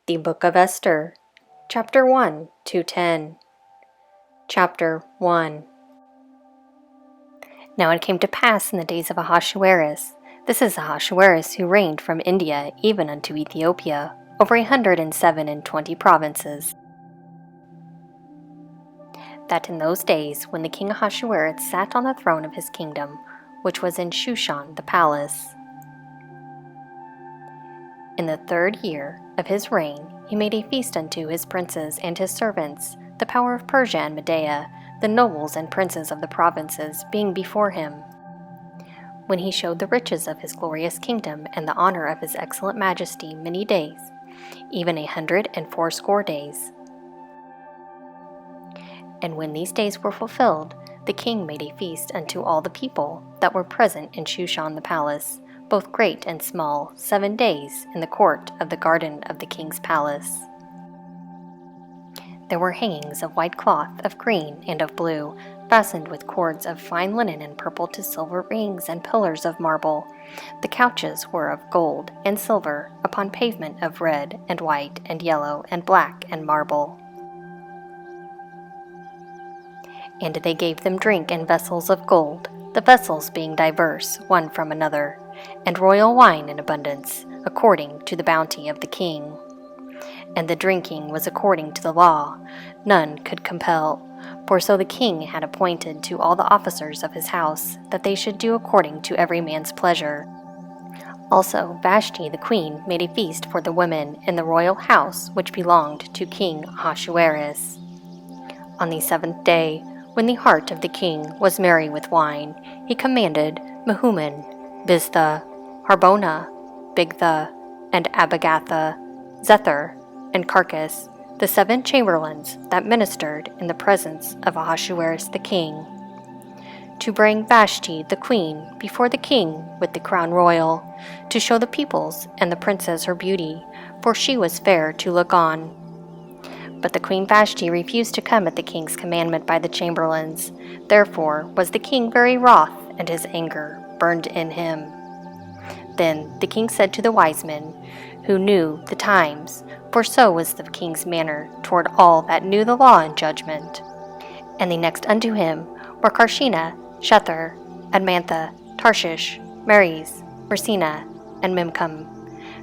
The Book of Esther, Chapter 1 to 10. Chapter 1. Now it came to pass in the days of Ahasuerus, this is Ahasuerus who reigned from India even unto Ethiopia, over 127 provinces, that in those days when the king Ahasuerus sat on the throne of his kingdom, which was in Shushan the palace, in the 3rd year of his reign, he made a feast unto his princes and his servants, the power of Persia and Media, the nobles and princes of the provinces being before him. When he showed the riches of his glorious kingdom and the honor of his excellent majesty many days, even 180 days. And when these days were fulfilled, the king made a feast unto all the people that were present in Shushan the palace, both great and small, 7 days in the court of the garden of the king's palace. There were hangings of white cloth, of green and of blue, fastened with cords of fine linen and purple to silver rings and pillars of marble. The couches were of gold and silver, upon pavement of red and white and yellow and black and marble. And they gave them drink in vessels of gold, the vessels being diverse one from another, and royal wine in abundance, according to the bounty of the king. And the drinking was according to the law, none could compel, for so the king had appointed to all the officers of his house, that they should do according to every man's pleasure. Also Vashti the queen made a feast for the women in the royal house which belonged to King Ahasuerus. On the 7th day, when the heart of the king was merry with wine, he commanded Mehuman, Biztha, Harbona, Bigtha, and Abigatha, Zethar, and Carcas, the 7 chamberlains that ministered in the presence of Ahasuerus the king, to bring Vashti the queen before the king with the crown royal, to show the peoples and the princess her beauty, for she was fair to look on. But the queen Vashti refused to come at the king's commandment by the chamberlains. Therefore was the king very wroth, and his anger burned in him. Then the king said to the wise men, who knew the times, for so was the king's manner toward all that knew the law and judgment. And the next unto him were Carshena, Shether, Admantha, Tarshish, Meres, Mersina, and Mimcam,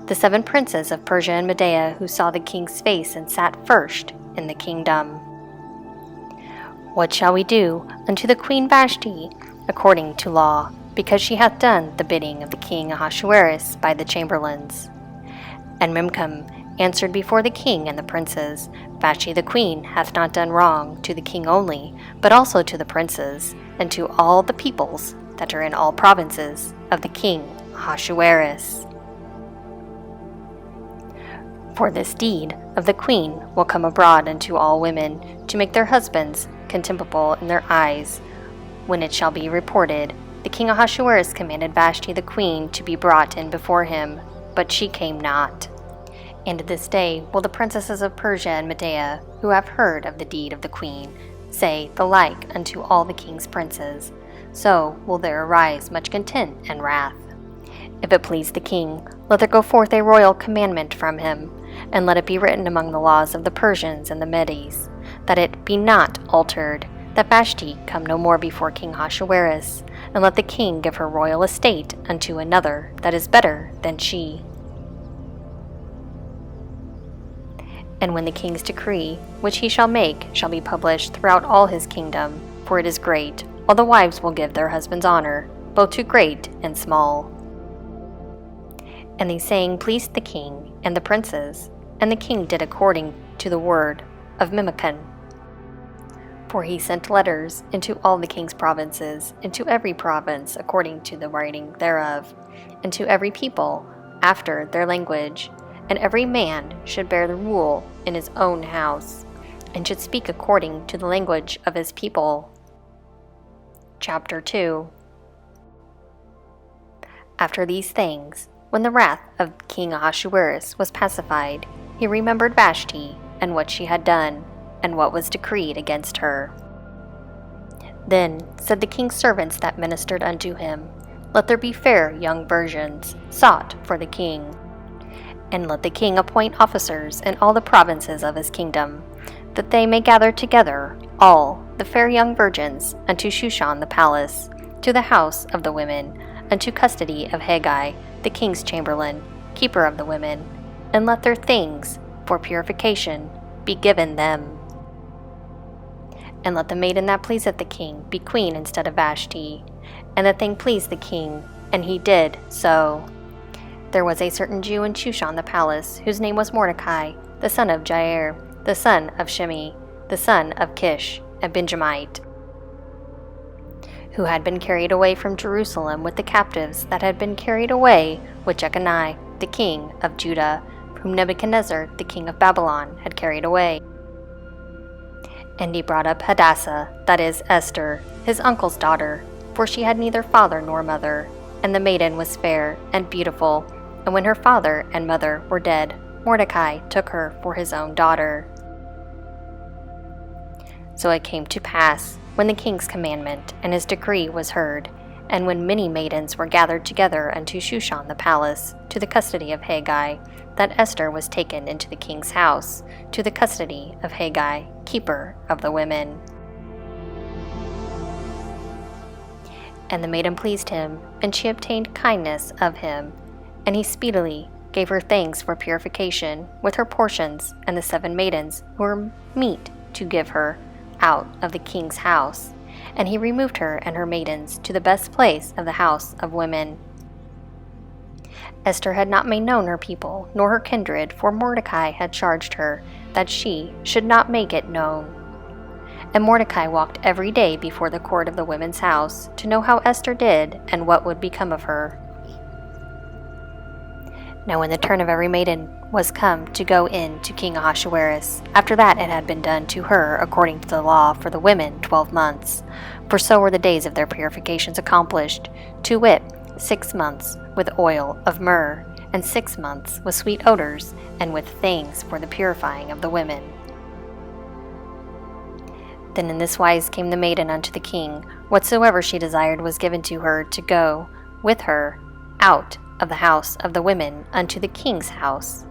the 7 princes of Persia and Media, who saw the king's face and sat first in the kingdom. What shall we do unto the queen Vashti, according to law, because she hath done the bidding of the king Ahasuerus by the chamberlains? And Mimcam answered before the king and the princes, Vashti the queen hath not done wrong to the king only, but also to the princes, and to all the peoples that are in all provinces of the king Ahasuerus. For this deed of the queen will come abroad unto all women, to make their husbands contemptible in their eyes. When it shall be reported, the king Ahasuerus commanded Vashti the queen to be brought in before him, but she came not. And this day will the princesses of Persia and Media, who have heard of the deed of the queen, say the like unto all the king's princes. So will there arise much content and wrath. If it please the king, let there go forth a royal commandment from him, and let it be written among the laws of the Persians and the Medes, that it be not altered, that Vashti come no more before King Ahasuerus, and let the king give her royal estate unto another that is better than she. And when the king's decree, which he shall make, shall be published throughout all his kingdom, for it is great, all the wives will give their husbands honor, both to great and small. And the saying pleased the king and the princes, and the king did according to the word of Memucan. For he sent letters into all the king's provinces, into every province according to the writing thereof, and to every people after their language, and every man should bear the rule in his own house, and should speak according to the language of his people. Chapter 2. After these things, when the wrath of King Ahasuerus was pacified, he remembered Vashti, and what she had done, and what was decreed against her. Then said the king's servants that ministered unto him, Let there be fair young virgins sought for the king. And let the king appoint officers in all the provinces of his kingdom, that they may gather together all the fair young virgins unto Shushan the palace, to the house of the women, unto custody of Haggai, the king's chamberlain, keeper of the women, and let their things for purification be given them. And let the maiden that pleaseth the king be queen instead of Vashti. And the thing pleased the king, and he did so. There was a certain Jew in Shushan the palace, whose name was Mordecai, the son of Jair, the son of Shimei, the son of Kish, a Benjamite, who had been carried away from Jerusalem with the captives that had been carried away with Jeconiah, the king of Judah, whom Nebuchadnezzar, the king of Babylon, had carried away. And he brought up Hadassah, that is, Esther, his uncle's daughter, for she had neither father nor mother, and the maiden was fair and beautiful. And when her father and mother were dead, Mordecai took her for his own daughter. So it came to pass, when the king's commandment and his decree was heard, and when many maidens were gathered together unto Shushan the palace, to the custody of Haggai, that Esther was taken into the king's house, to the custody of Haggai, keeper of the women. And the maiden pleased him, and she obtained kindness of him, and he speedily gave her things for purification, with her portions, and the 7 maidens who were meet to give her out of the king's house. And he removed her and her maidens to the best place of the house of women. Esther had not made known her people, nor her kindred, for Mordecai had charged her that she should not make it known. And Mordecai walked every day before the court of the women's house, to know how Esther did, and what would become of her. Now when the turn of every maiden was come to go in to King Ahasuerus, after that it had been done to her according to the law for the women 12 months, for so were the days of their purifications accomplished, to wit, 6 months with oil of myrrh, and 6 months with sweet odors, and with things for the purifying of the women. Then in this wise came the maiden unto the king. Whatsoever she desired was given to her to go with her out of the house of the women unto the king's house.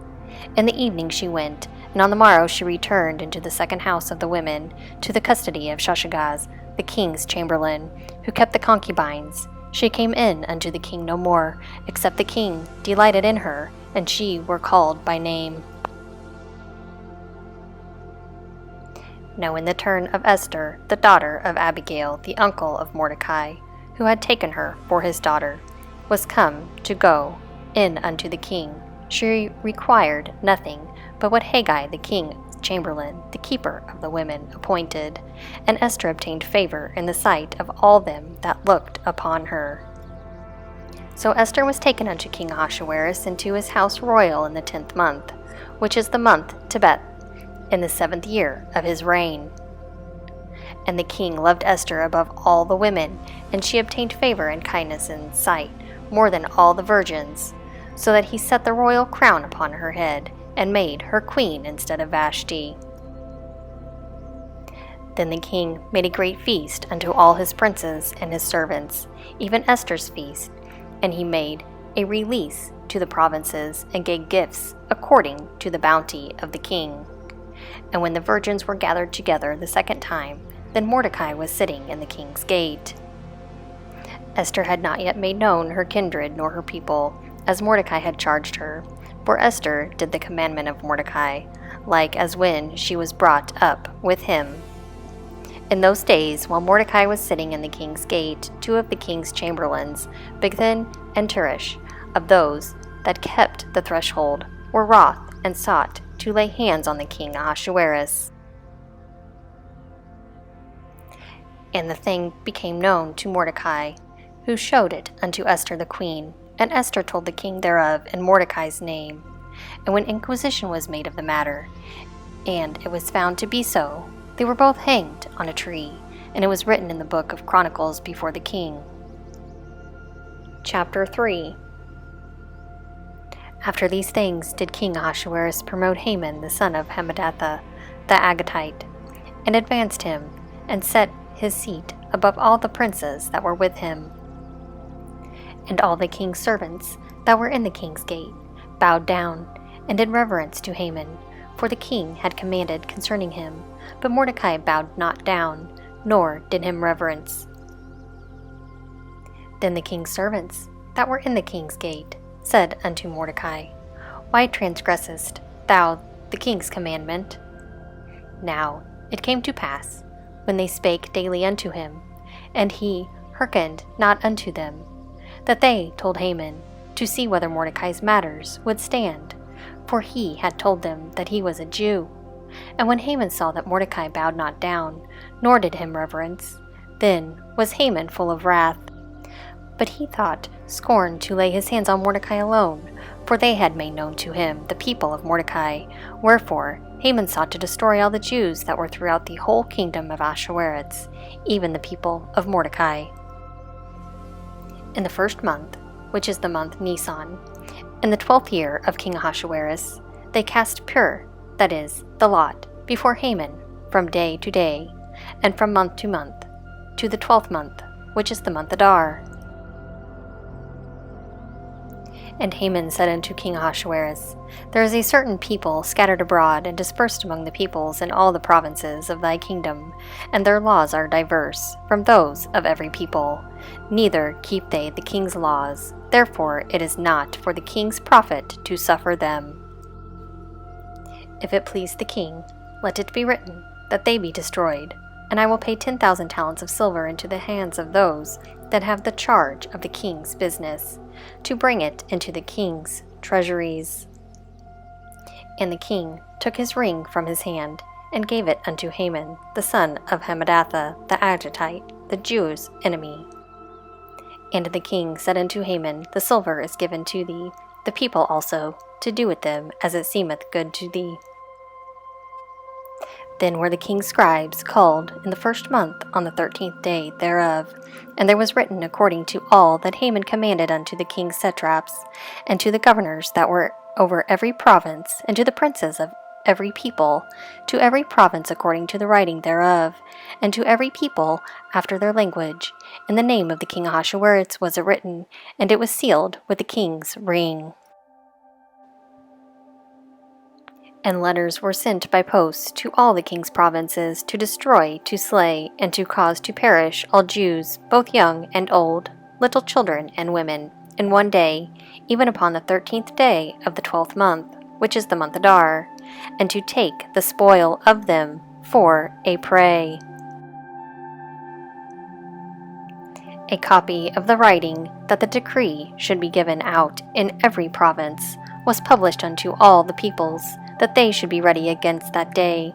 In the evening she went, and on the morrow she returned into the second house of the women, to the custody of Shashagaz, the king's chamberlain, who kept the concubines. She came in unto the king no more, except the king delighted in her, and she were called by name. Now in the turn of Esther, the daughter of Abigail, the uncle of Mordecai, who had taken her for his daughter, was come to go in unto the king, she required nothing but what Haggai the king's chamberlain, the keeper of the women, appointed, and Esther obtained favor in the sight of all them that looked upon her. So Esther was taken unto King Ahasuerus into his house royal in the 10th month, which is the month Tebeth, in the 7th year of his reign. And the king loved Esther above all the women, and she obtained favor and kindness in sight more than all the virgins, so that he set the royal crown upon her head, and made her queen instead of Vashti. Then the king made a great feast unto all his princes and his servants, even Esther's feast, and he made a release to the provinces, and gave gifts according to the bounty of the king. And when the virgins were gathered together the second time, then Mordecai was sitting in the king's gate. Esther had not yet made known her kindred nor her people, as Mordecai had charged her, for Esther did the commandment of Mordecai, like as when she was brought up with him. In those days, while Mordecai was sitting in the king's gate, 2 of the king's chamberlains, Bigthan and Teresh, of those that kept the threshold, were wroth and sought to lay hands on the king Ahasuerus. And the thing became known to Mordecai, who showed it unto Esther the queen, and Esther told the king thereof in Mordecai's name. And when inquisition was made of the matter, and it was found to be so, they were both hanged on a tree, and it was written in the book of Chronicles before the king. Chapter 3. After these things did King Ahasuerus promote Haman the son of Hammedatha, the Agagite, and advanced him, and set his seat above all the princes that were with him. And all the king's servants that were in the king's gate bowed down, and did reverence to Haman, for the king had commanded concerning him. But Mordecai bowed not down, nor did him reverence. Then the king's servants, that were in the king's gate, said unto Mordecai, Why transgressest thou the king's commandment? Now it came to pass, when they spake daily unto him, and he hearkened not unto them, that they told Haman, to see whether Mordecai's matters would stand, for he had told them that he was a Jew. And when Haman saw that Mordecai bowed not down, nor did him reverence, then was Haman full of wrath. But he thought scorn to lay his hands on Mordecai alone, for they had made known to him the people of Mordecai. Wherefore Haman sought to destroy all the Jews that were throughout the whole kingdom of Ahasuerus, even the people of Mordecai. In the first month, which is the month Nisan, in the 12th year of King Ahasuerus, they cast pur, that is, the lot, before Haman, from day to day, and from month, to the 12th month, which is the month Adar. And Haman said unto King Ahasuerus, There is a certain people scattered abroad and dispersed among the peoples in all the provinces of thy kingdom, and their laws are diverse from those of every people. Neither keep they the king's laws, therefore it is not for the king's profit to suffer them. If it please the king, let it be written, that they be destroyed, and I will pay 10,000 talents of silver into the hands of those that have the charge of the king's business, to bring it into the king's treasuries. And the king took his ring from his hand, and gave it unto Haman, the son of Hammedatha the Agagite, the Jews' enemy. And the king said unto Haman, The silver is given to thee, the people also, to do with them as it seemeth good to thee. Then were the king's scribes called in the first month on the 13th day thereof, and there was written according to all that Haman commanded unto the king's satraps, and to the governors that were over every province, and to the princes of every people, to every province according to the writing thereof, and to every people after their language. In the name of the king Ahasuerus was it written, and it was sealed with the king's ring. And letters were sent by post to all the king's provinces, to destroy, to slay, and to cause to perish all Jews, both young and old, little children and women, in one day, even upon the 13th day of the 12th month, which is the month Adar, and to take the spoil of them for a prey. A copy of the writing that the decree should be given out in every province was published unto all the peoples, that they should be ready against that day.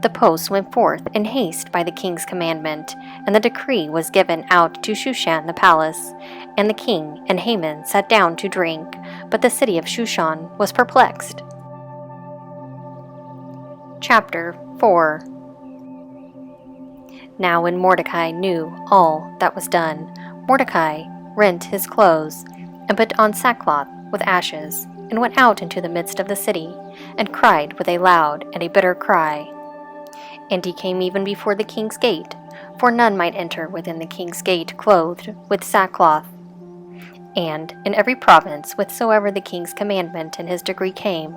The post went forth in haste by the king's commandment, and the decree was given out to Shushan the palace. And the king and Haman sat down to drink, but the city of Shushan was perplexed. Chapter 4. Now when Mordecai knew all that was done, Mordecai rent his clothes, and put on sackcloth with ashes, and went out into the midst of the city, and cried with a loud and a bitter cry. And he came even before the king's gate, for none might enter within the king's gate clothed with sackcloth. And in every province whithersoever the king's commandment and his decree came,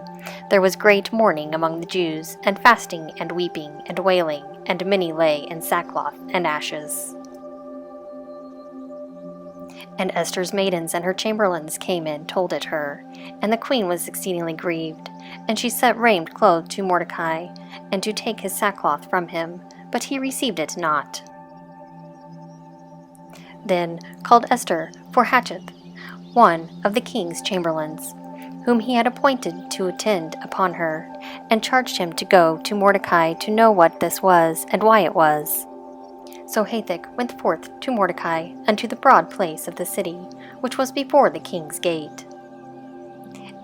there was great mourning among the Jews, and fasting and weeping and wailing, and many lay in sackcloth and ashes. And Esther's maidens and her chamberlains came in, told it her, and the queen was exceedingly grieved. And she sent raiment clothed to Mordecai, and to take his sackcloth from him, but he received it not. Then called Esther for Hatcheth, one of the king's chamberlains, whom he had appointed to attend upon her, and charged him to go to Mordecai to know what this was, and why it was. So Hathach went forth to Mordecai unto the broad place of the city, which was before the king's gate.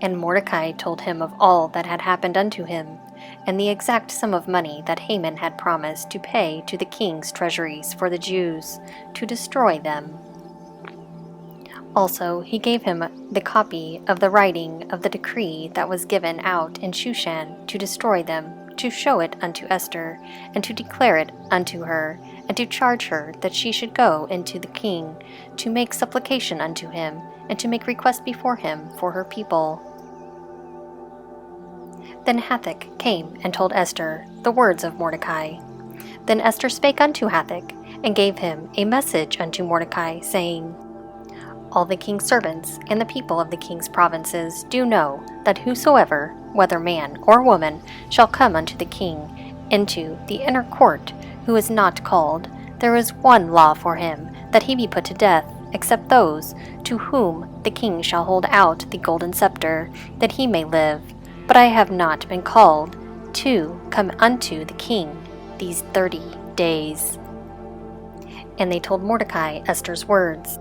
And Mordecai told him of all that had happened unto him, and the exact sum of money that Haman had promised to pay to the king's treasuries for the Jews, to destroy them. Also he gave him the copy of the writing of the decree that was given out in Shushan to destroy them, to show it unto Esther, and to declare it unto her, and to charge her that she should go into the king, to make supplication unto him, and to make request before him for her people. Then Hathach came and told Esther the words of Mordecai. Then Esther spake unto Hathach, and gave him a message unto Mordecai, saying, All the king's servants and the people of the king's provinces do know that whosoever, whether man or woman, shall come unto the king into the inner court, who is not called, there is one law for him, that he be put to death, except those to whom the king shall hold out the golden scepter, that he may live. But I have not been called to come unto the king these 30 days. And they told Mordecai Esther's words.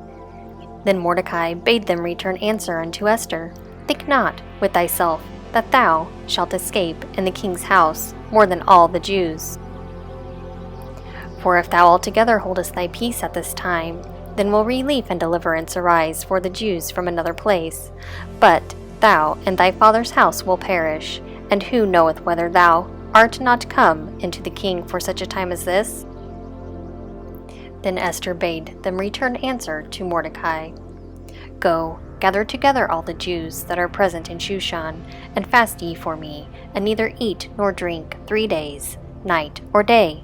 Then Mordecai bade them return answer unto Esther, Think not with thyself that thou shalt escape in the king's house more than all the Jews. For if thou altogether holdest thy peace at this time, then will relief and deliverance arise for the Jews from another place. But thou and thy father's house will perish, and who knoweth whether thou art not come into the king for such a time as this? Then Esther bade them return answer to Mordecai, Go, gather together all the Jews that are present in Shushan, and fast ye for me, and neither eat nor drink 3 days, night or day.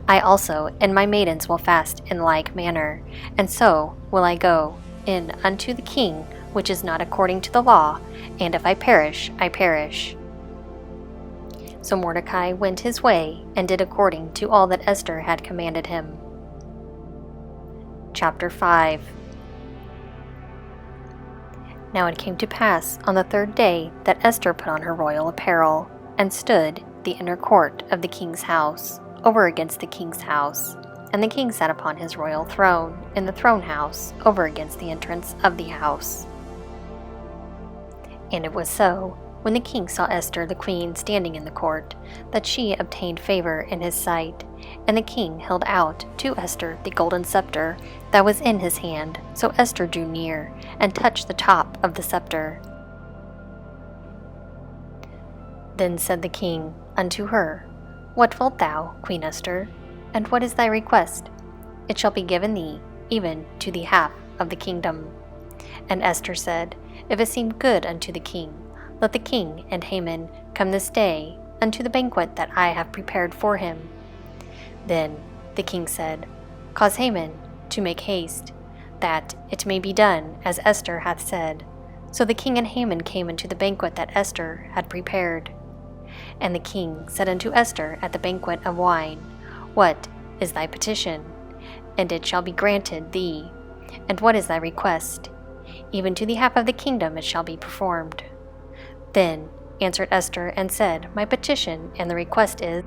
I also and my maidens will fast in like manner, and so will I go in unto the king, which is not according to the law, and if I perish, I perish. So Mordecai went his way, and did according to all that Esther had commanded him. Chapter 5. Now it came to pass on the 3rd day that Esther put on her royal apparel, and stood the inner court of the king's house, over against the king's house. And the king sat upon his royal throne in the throne house, over against the entrance of the house. And it was so, when the king saw Esther the queen standing in the court, that she obtained favor in his sight. And the king held out to Esther the golden scepter that was in his hand. So Esther drew near, and touched the top of the scepter. Then said the king unto her, What wilt thou, Queen Esther? And what is thy request? It shall be given thee, even to the half of the kingdom. And Esther said, If it seem good unto the king, let the king and Haman come this day unto the banquet that I have prepared for him. Then the king said, Cause Haman to make haste, that it may be done as Esther hath said. So the king and Haman came unto the banquet that Esther had prepared. And the king said unto Esther at the banquet of wine, What is thy petition? And it shall be granted thee. And what is thy request? Even to the half of the kingdom it shall be performed. Then answered Esther and said, My petition and the request is,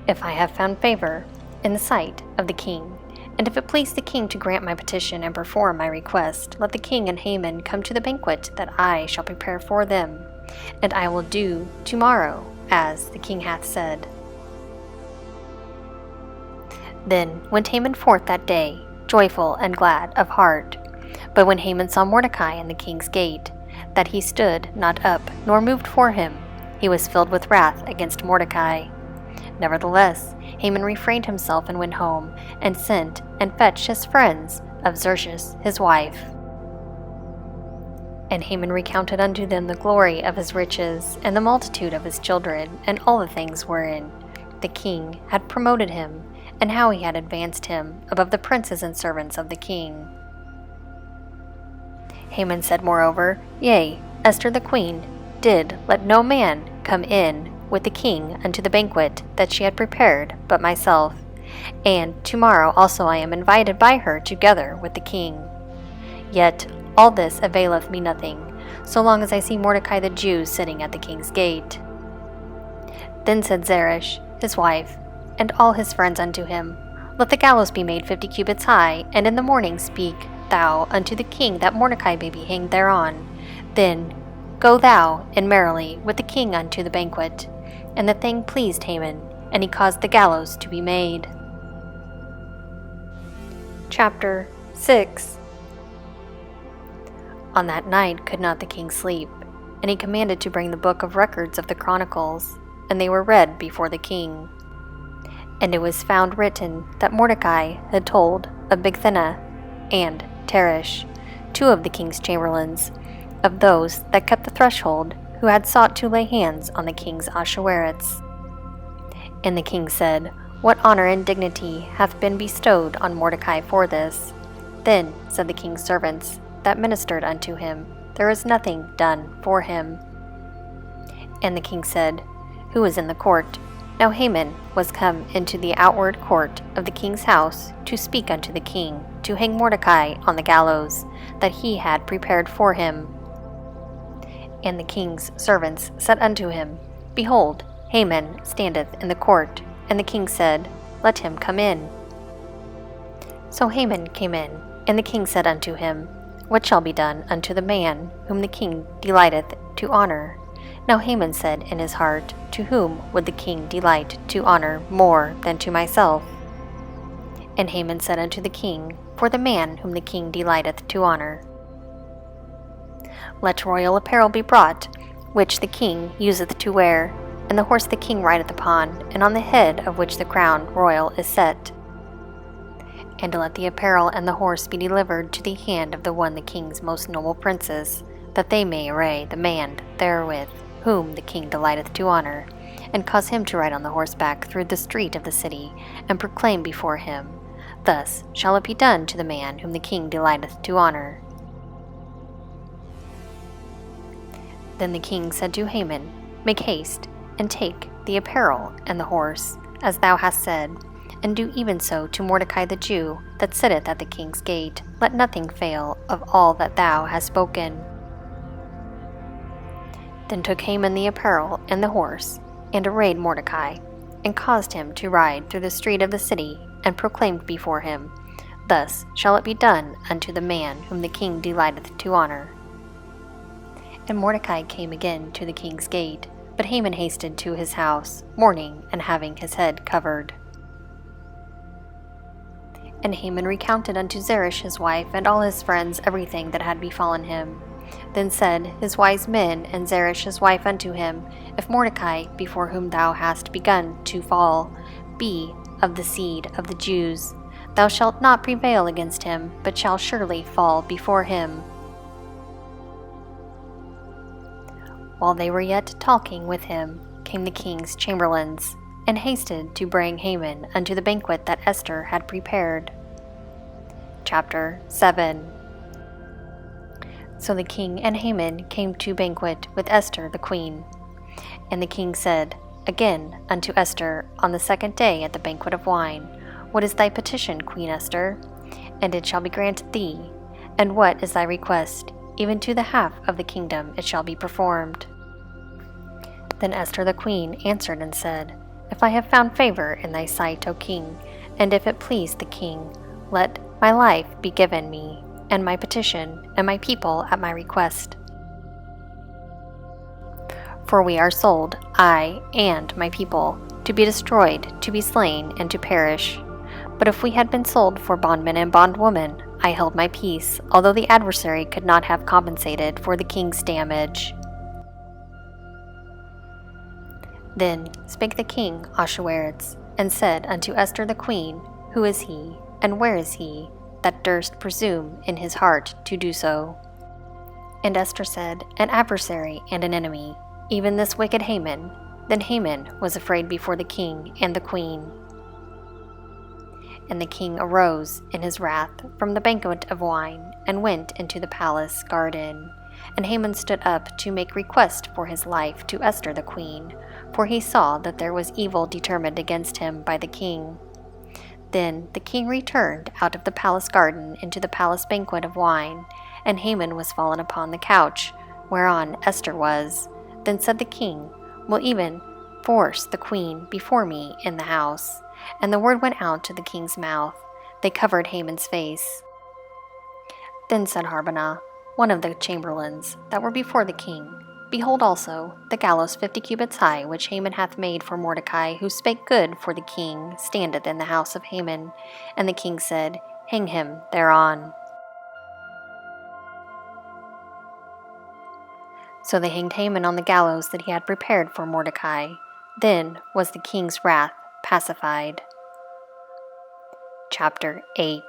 if I have found favor in the sight of the king, and if it please the king to grant my petition and perform my request, let the king and Haman come to the banquet that I shall prepare for them, and I will do tomorrow as the king hath said. Then went Haman forth that day, joyful and glad of heart. But when Haman saw Mordecai in the king's gate, that he stood not up nor moved for him, he was filled with wrath against Mordecai. Nevertheless, Haman refrained himself and went home, and sent and fetched his friends of Xerxes his wife. And Haman recounted unto them the glory of his riches, and the multitude of his children, and all the things wherein the king had promoted him, and how he had advanced him above the princes and servants of the king. Haman said moreover, Yea, Esther the queen did let no man come in with the king unto the banquet that she had prepared but myself, and tomorrow also I am invited by her together with the king. Yet all this availeth me nothing, so long as I see Mordecai the Jew sitting at the king's gate. Then said Zeresh, his wife, and all his friends unto him, Let the gallows be made 50 cubits high, and in the morning speak thou unto the king that Mordecai may be hanged thereon. Then go thou in merrily with the king unto the banquet. And the thing pleased Haman, and he caused the gallows to be made. Chapter 6. On that night could not the king sleep, and he commanded to bring the book of records of the chronicles, and they were read before the king. And it was found written that Mordecai had told of Bigthana and Teresh, 2 of the king's chamberlains, of those that kept the threshold, who had sought to lay hands on the king's Ahasuerus. And the king said, What honor and dignity hath been bestowed on Mordecai for this? Then said the king's servants that ministered unto him, There is nothing done for him. And the king said, Who is in the court? Now Haman was come into the outward court of the king's house to speak unto the king, to hang Mordecai on the gallows that he had prepared for him. And the king's servants said unto him, Behold, Haman standeth in the court. And the king said, Let him come in. So Haman came in, and the king said unto him, What shall be done unto the man whom the king delighteth to honor? Now Haman said in his heart, To whom would the king delight to honor more than to myself? And Haman said unto the king, For the man whom the king delighteth to honor. Let royal apparel be brought, which the king useth to wear, and the horse the king rideth upon, and on the head of which the crown royal is set. And let the apparel and the horse be delivered to the hand of the king's most noble princes, that they may array the man therewith, whom the king delighteth to honor, and cause him to ride on the horseback through the street of the city, and proclaim before him, Thus shall it be done to the man whom the king delighteth to honor. Then the king said to Haman, Make haste, and take the apparel and the horse, as thou hast said, and do even so to Mordecai the Jew, that sitteth at the king's gate. Let nothing fail of all that thou hast spoken. Then took Haman the apparel and the horse, and arrayed Mordecai, and caused him to ride through the street of the city, and proclaimed before him, Thus shall it be done unto the man whom the king delighteth to honor. And Mordecai came again to the king's gate, but Haman hasted to his house, mourning and having his head covered. And Haman recounted unto Zeresh his wife and all his friends everything that had befallen him. Then said his wise men and Zeresh his wife unto him, If Mordecai, before whom thou hast begun to fall, be of the seed of the Jews, thou shalt not prevail against him, but shall surely fall before him. While they were yet talking with him, came the king's chamberlains, and hasted to bring Haman unto the banquet that Esther had prepared. Chapter 7. So the king and Haman came to banquet with Esther the queen. And the king said again unto Esther on the second day at the banquet of wine, What is thy petition, Queen Esther? And it shall be granted thee. And what is thy request? Even to the half of the kingdom it shall be performed. Then Esther the queen answered and said, If I have found favor in thy sight, O king, and if it please the king, let my life be given me, and my petition, and my people at my request. For we are sold, I and my people, to be destroyed, to be slain, and to perish. But if we had been sold for bondmen and bondwomen, I held my peace, although the adversary could not have compensated for the king's damage. Then spake the king Ahasuerus, and said unto Esther the queen, Who is he, and where is he, that durst presume in his heart to do so? And Esther said, An adversary and an enemy, even this wicked Haman. Then Haman was afraid before the king and the queen. And the king arose in his wrath from the banquet of wine, and went into the palace garden. And Haman stood up to make request for his life to Esther the queen, for he saw that there was evil determined against him by the king. Then the king returned out of the palace garden into the palace banquet of wine, and Haman was fallen upon the couch, whereon Esther was. Then said the king, Will even force the queen before me in the house? And the word went out to the king's mouth. They covered Haman's face. Then said Harbonah, one of the chamberlains that were before the king, Behold also the gallows 50 cubits high, which Haman hath made for Mordecai, who spake good for the king, standeth in the house of Haman. And the king said, Hang him thereon. So they hanged Haman on the gallows that he had prepared for Mordecai. Then was the king's wrath pacified. Chapter 8.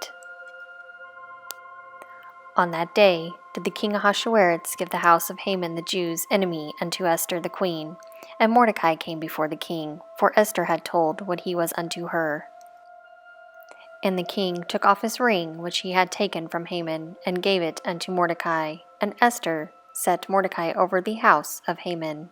On that day did the king Ahasuerus give the house of Haman the Jews' enemy unto Esther the queen. And Mordecai came before the king, for Esther had told what he was unto her. And the king took off his ring which he had taken from Haman, and gave it unto Mordecai. And Esther set Mordecai over the house of Haman.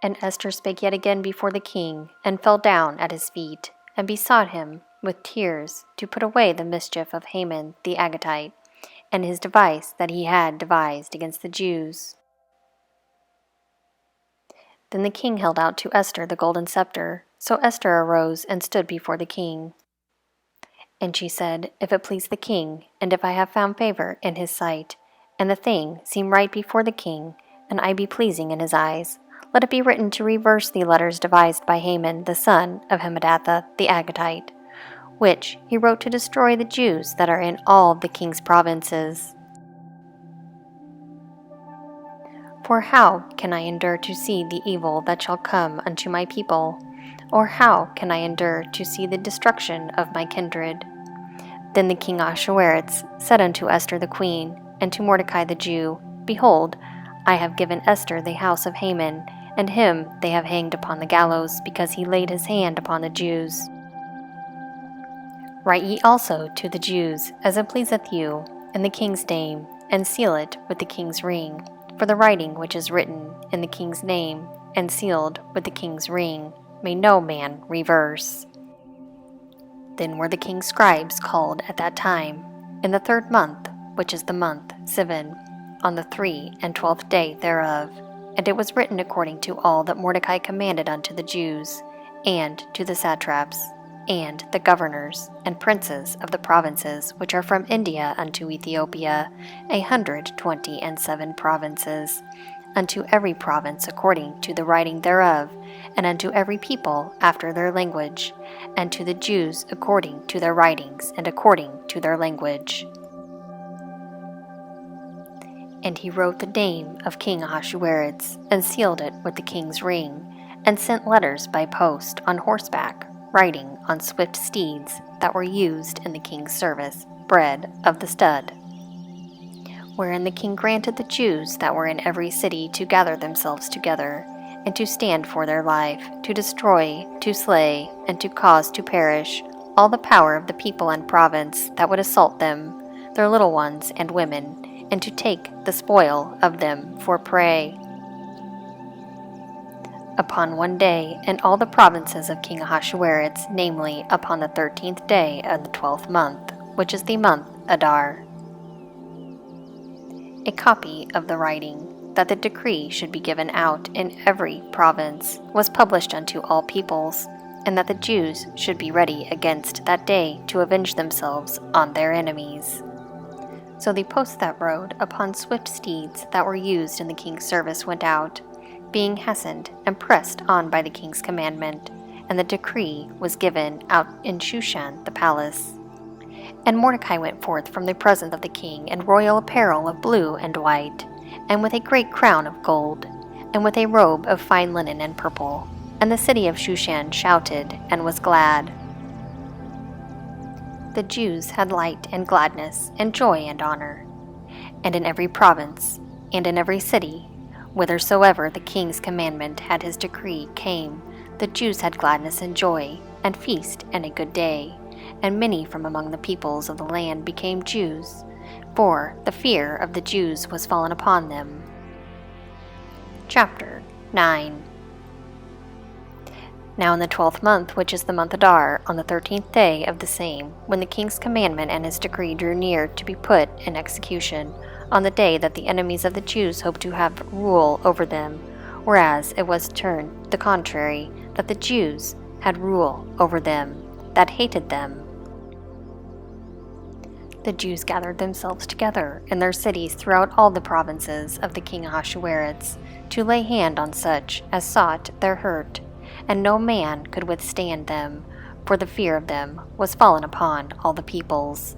And Esther spake yet again before the king, and fell down at his feet, and besought him with tears to put away the mischief of Haman the Agagite, and his device that he had devised against the Jews. Then the king held out to Esther the golden scepter. So Esther arose and stood before the king. And she said, If it please the king, and if I have found favor in his sight, and the thing seem right before the king, and I be pleasing in his eyes, let it be written to reverse the letters devised by Haman the son of Hammedatha the Agagite, which he wrote to destroy the Jews that are in all the king's provinces. For how can I endure to see the evil that shall come unto my people? Or how can I endure to see the destruction of my kindred? Then the king Ahasuerus said unto Esther the queen, and to Mordecai the Jew, Behold, I have given Esther the house of Haman, and him they have hanged upon the gallows, because he laid his hand upon the Jews. Write ye also to the Jews, as it pleaseth you, in the king's name, and seal it with the king's ring. For the writing which is written in the king's name, and sealed with the king's ring, may no man reverse. Then were the king's scribes called at that time, in the 3rd month, which is the month Sivan, on the 3 and 12th day thereof. And it was written according to all that Mordecai commanded unto the Jews, and to the satraps, and the governors, and princes of the provinces which are from India unto Ethiopia, 127 provinces, unto every province according to the writing thereof, and unto every people after their language, and to the Jews according to their writings and according to their language. And he wrote the name of King Ahasuerus, and sealed it with the king's ring, and sent letters by post on horseback, riding on swift steeds that were used in the king's service, bred of the stud. Wherein the king granted the Jews that were in every city to gather themselves together, and to stand for their life, to destroy, to slay, and to cause to perish all the power of the people and province that would assault them, their little ones and women, and to take the spoil of them for prey. Upon one day in all the provinces of King Ahasuerus, namely upon the 13th day of the 12th month, which is the month Adar. A copy of the writing, that the decree should be given out in every province, was published unto all peoples, and that the Jews should be ready against that day to avenge themselves on their enemies. So the posts that rode upon swift steeds that were used in the king's service went out, being hastened and pressed on by the king's commandment, and the decree was given out in Shushan the palace. And Mordecai went forth from the presence of the king in royal apparel of blue and white, and with a great crown of gold, and with a robe of fine linen and purple. And the city of Shushan shouted and was glad. The Jews had light and gladness and joy and honor. And in every province, and in every city, whithersoever the king's commandment had his decree came, the Jews had gladness and joy, and feast and a good day. And many from among the peoples of the land became Jews, for the fear of the Jews was fallen upon them. Chapter 9. Now in the 12th month, which is the month Adar, on the 13th day of the same, when the king's commandment and his decree drew near to be put in execution, on the day that the enemies of the Jews hoped to have rule over them, whereas it was turned the contrary, that the Jews had rule over them that hated them, the Jews gathered themselves together in their cities throughout all the provinces of the king Ahasuerus, to lay hand on such as sought their hurt, and no man could withstand them, for the fear of them was fallen upon all the peoples.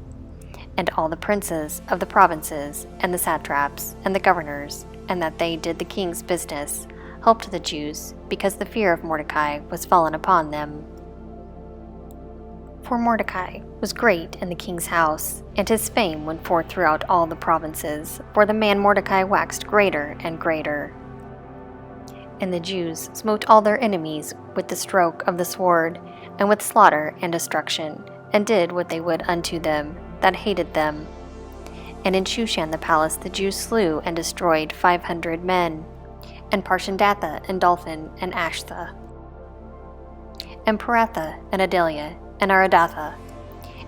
And all the princes of the provinces, and the satraps, and the governors, and that they did the king's business, helped the Jews, because the fear of Mordecai was fallen upon them. For Mordecai was great in the king's house, and his fame went forth throughout all the provinces, for the man Mordecai waxed greater and greater. And the Jews smote all their enemies with the stroke of the sword, and with slaughter and destruction, and did what they would unto them that hated them. And in Shushan the palace the Jews slew and destroyed 500 men, and Parshandatha and Dolphin and Ashtha, and Paratha and Adelia and Aradatha,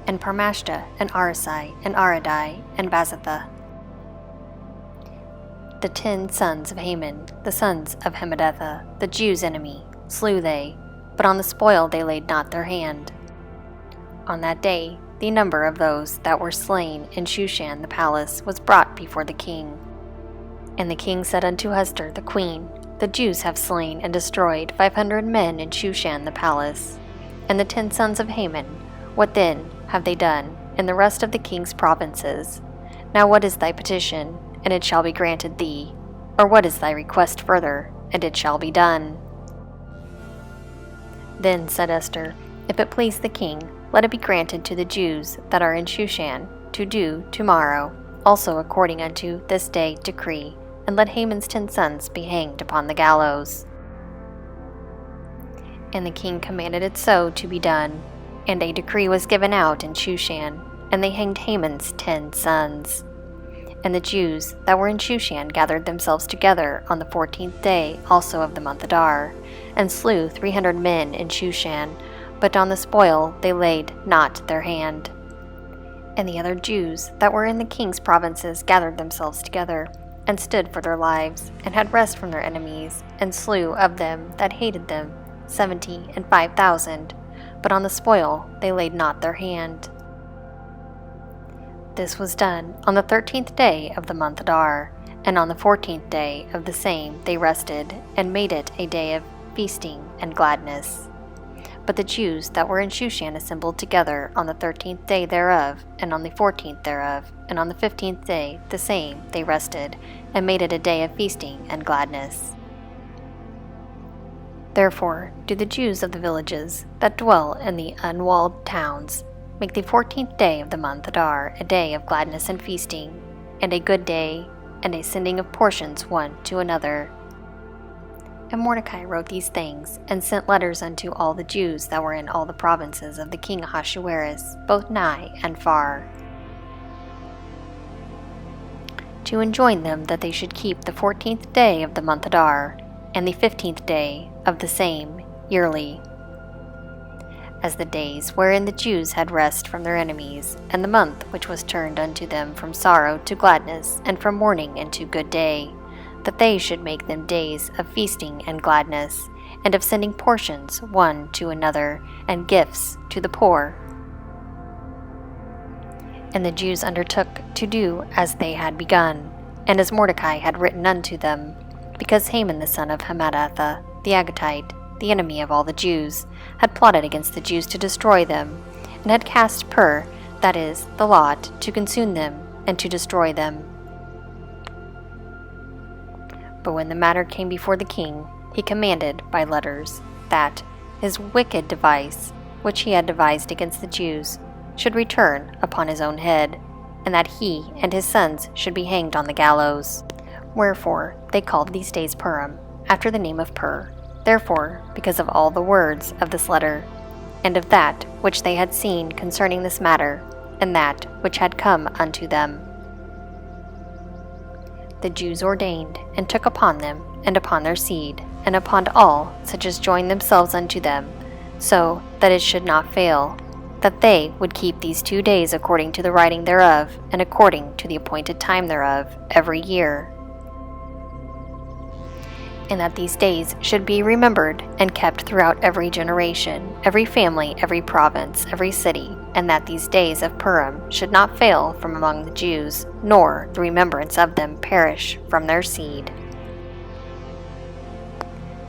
and Parmashta and Arasai and Aradai and Bazatha. The 10 sons of Haman, the sons of Hammedatha, the Jews' enemy, slew they, but on the spoil they laid not their hand. On that day the number of those that were slain in Shushan the palace was brought before the king. And the king said unto Esther the queen, The Jews have slain and destroyed 500 men in Shushan the palace. And the 10 sons of Haman, what then have they done in the rest of the king's provinces? Now what is thy petition, and it shall be granted thee? Or what is thy request further, and it shall be done? Then said Esther, If it please the king, let it be granted to the Jews that are in Shushan to do tomorrow, also according unto this day decree, and let Haman's 10 sons be hanged upon the gallows. And the king commanded it so to be done, and a decree was given out in Shushan, and they hanged Haman's 10 sons. And the Jews that were in Shushan gathered themselves together on the 14th day also of the month Adar, and slew 300 men in Shushan, but on the spoil they laid not their hand. And the other Jews that were in the king's provinces gathered themselves together, and stood for their lives, and had rest from their enemies, and slew of them that hated them 75,000, but on the spoil they laid not their hand. This was done on the 13th day of the month Adar, and on the 14th day of the same they rested, and made it a day of feasting and gladness. But the Jews that were in Shushan assembled together on the 13th day thereof, and on the 14th thereof, and on the 15th day the same they rested, and made it a day of feasting and gladness. Therefore do the Jews of the villages that dwell in the unwalled towns make the 14th day of the month Adar a day of gladness and feasting, and a good day, and a sending of portions one to another. And Mordecai wrote these things, and sent letters unto all the Jews that were in all the provinces of the king Ahasuerus, both nigh and far, to enjoin them that they should keep the 14th day of the month Adar, and the 15th day of the same yearly, as the days wherein the Jews had rest from their enemies, and the month which was turned unto them from sorrow to gladness, and from mourning into good day, that they should make them days of feasting and gladness, and of sending portions one to another, and gifts to the poor. And the Jews undertook to do as they had begun, and as Mordecai had written unto them, because Haman the son of Hammedatha, the Agagite, the enemy of all the Jews, had plotted against the Jews to destroy them, and had cast pur, that is, the lot, to consume them, and to destroy them. But when the matter came before the king, he commanded by letters that his wicked device, which he had devised against the Jews, should return upon his own head, and that he and his sons should be hanged on the gallows. Wherefore they called these days Purim, after the name of Pur. Therefore, because of all the words of this letter, and of that which they had seen concerning this matter, and that which had come unto them, the Jews ordained, and took upon them, and upon their seed, and upon all such as joined themselves unto them, so that it should not fail, that they would keep these 2 days according to the writing thereof, and according to the appointed time thereof, every year. And that these days should be remembered and kept throughout every generation, every family, every province, every city, and that these days of Purim should not fail from among the Jews, nor the remembrance of them perish from their seed.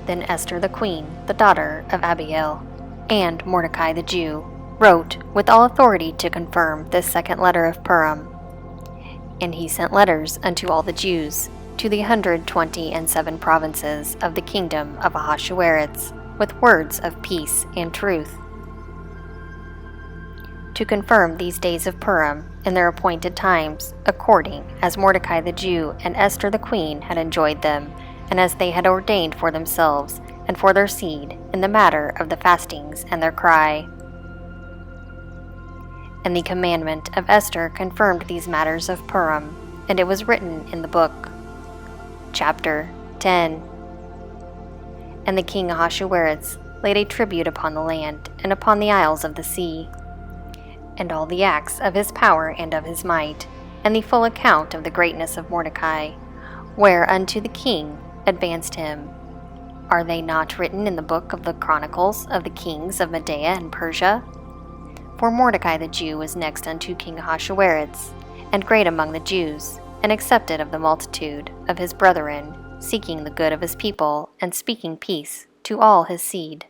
Then Esther the queen, the daughter of Abiel, and Mordecai the Jew, wrote with all authority to confirm this second letter of Purim. And he sent letters unto all the Jews, to the 127 provinces of the kingdom of Ahasuerus, with words of peace and truth. to confirm these days of Purim in their appointed times, according as Mordecai the Jew and Esther the queen had enjoined them, and as they had ordained for themselves and for their seed in the matter of the fastings and their cry. And the commandment of Esther confirmed these matters of Purim, and it was written in the book. Chapter 10. And the king Ahasuerus laid a tribute upon the land and upon the isles of the sea, and all the acts of his power and of his might, and the full account of the greatness of Mordecai, whereunto the king advanced him. Are they not written in the book of the chronicles of the kings of Media and Persia? For Mordecai the Jew was next unto King Ahasuerus, and great among the Jews, and accepted of the multitude of his brethren, seeking the good of his people, and speaking peace to all his seed.